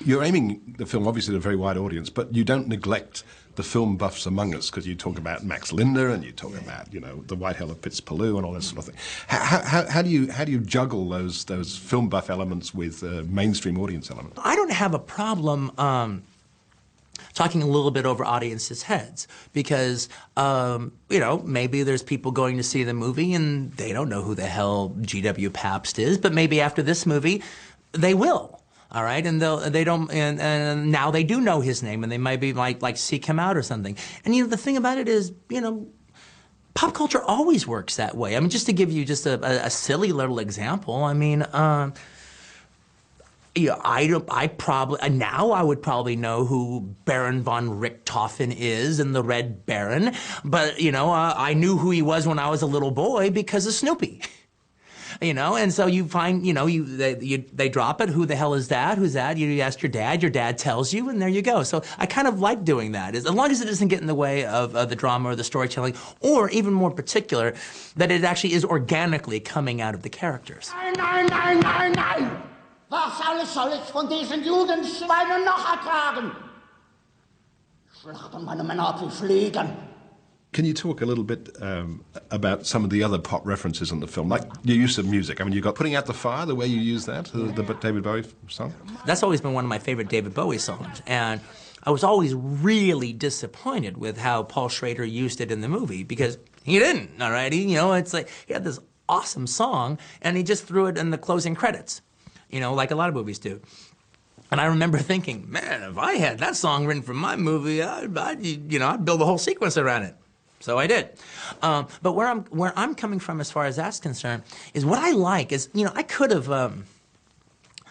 You're aiming the film obviously at a very wide audience, but you don't neglect the film buffs among us, because you talk about Max Linder and you talk about, you know, the White Hell of Pitzpaloo and all that sort of thing. How do you juggle those film buff elements with mainstream audience elements? I don't have a problem talking a little bit over audiences' heads because, you know, maybe there's people going to see the movie and they don't know who the hell G.W. Pabst is, but maybe after this movie, they will. All right, and and now they do know his name, and they might be like seek him out or something. And you know, the thing about it is, you know, pop culture always works that way. I mean, just to give you just a silly little example, I mean, yeah, I probably now I would probably know who Baron von Richthofen is in The Red Baron, but you know, I knew who he was when I was a little boy because of Snoopy. You know, and so you find, you know, they drop it. Who the hell is that? Who's that? You ask your dad tells you, and there you go. So I kind of like doing that, as long as it doesn't get in the way of the drama or the storytelling, or even more particular, that it actually is organically coming out of the characters. Nein! Was alles soll ich von diesen Judenschweinen noch ertragen? Schlachten meine Männer ab wie Fliegen. Can you talk a little bit about some of the other pop references in the film, like your use of music? I mean, you've got Putting Out the Fire, the way you use that, the David Bowie song. That's always been one of my favorite David Bowie songs, and I was always really disappointed with how Paul Schrader used it in the movie, because he didn't, all right? You know, it's like he had this awesome song, and he just threw it in the closing credits, you know, like a lot of movies do. And I remember thinking, man, if I had that song written for my movie, I'd build a whole sequence around it. So I did. But where I'm coming from as far as that's concerned is what I like is, you know, I could have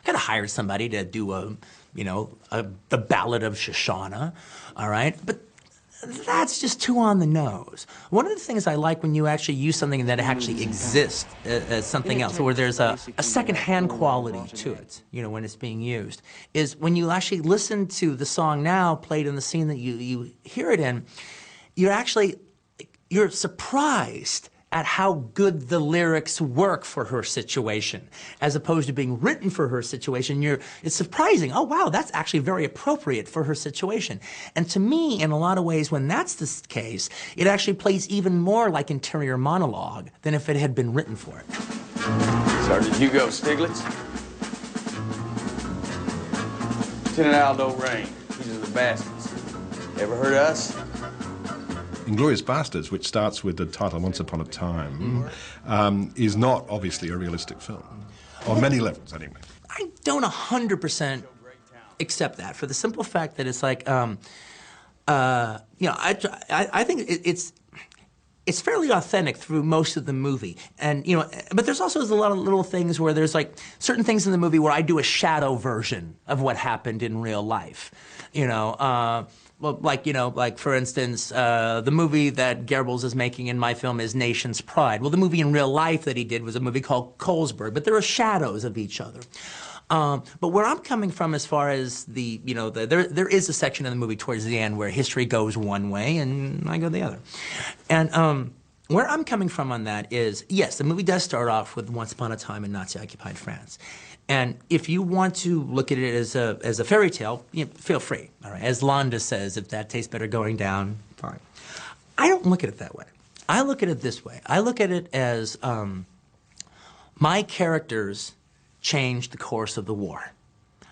hired somebody to do the Ballad of Shoshana, all right? But that's just too on the nose. One of the things I like when you actually use something that actually exists as something else, or there's a second-hand quality to it, you know, when it's being used, is when you actually listen to the song now played in the scene that you hear it in, you're surprised at how good the lyrics work for her situation, as opposed to being written for her situation. It's surprising. Oh, wow, that's actually very appropriate for her situation. And to me, in a lot of ways, when that's the case, it actually plays even more like interior monologue than if it had been written for it. Sergeant Hugo Stiglitz. Lieutenant Aldo Rain. These are the Bastards. Ever heard of us? Inglourious Basterds, which starts with the title Once Upon a Time, is not obviously a realistic film, on many levels anyway. I don't 100% accept that, for the simple fact that it's like, you know, I think it's fairly authentic through most of the movie, and you know, but there's also a lot of little things where there's like certain things in the movie where I do a shadow version of what happened in real life, you know. Well, like, you know, like, for instance, the movie that Goebbels is making in my film is Nation's Pride. Well, the movie in real life that he did was a movie called Colesberg, but there are shadows of each other. But where I'm coming from as far as the, you know, there is a section in the movie towards the end where history goes one way and I go the other. And where I'm coming from on that is, yes, the movie does start off with Once Upon a Time in Nazi-occupied France. And if you want to look at it as a fairy tale, you know, feel free. All right, as Londa says, if that tastes better going down, fine. I don't look at it that way. I look at it this way. I look at it as my characters changed the course of the war.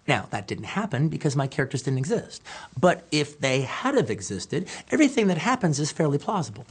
Now, that didn't happen because my characters didn't exist. But if they had have existed, everything that happens is fairly plausible.